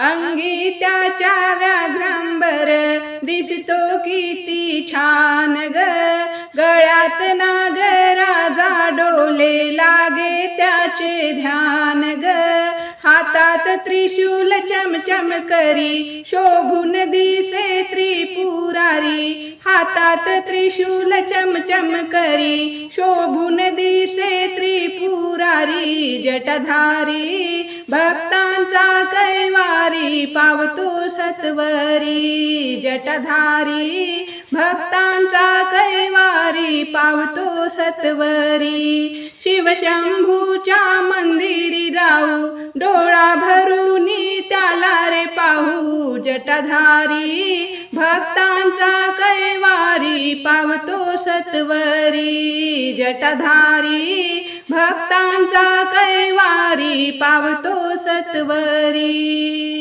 अंगी त्याच्या व्याघ्रांबर दिसतो किती छान ग. गळ्यात नागराजा डोले लागे त्याचे ध्यान ग. हातात त्रिशूल चमचम करी शोभून दिसे त्रिपुरारी. हातात त्रिशूल चमचम करी शोभून दिसे त्रिपुरारी. जटाधारी भक्तांचा कैवारी पावतो सत्वरी. जटाधारी भक्तांचा कैवारी पावतो सत्वरी. शिवशंभूच्या मंदिरी जाऊ डोळा भरूनी त्याला रे पाहू. जटाधारी भक्तांचा कैवारी पावतो सत्वरी. जटाधारी भक्तांचा कैवारी पावतो सत्वरी.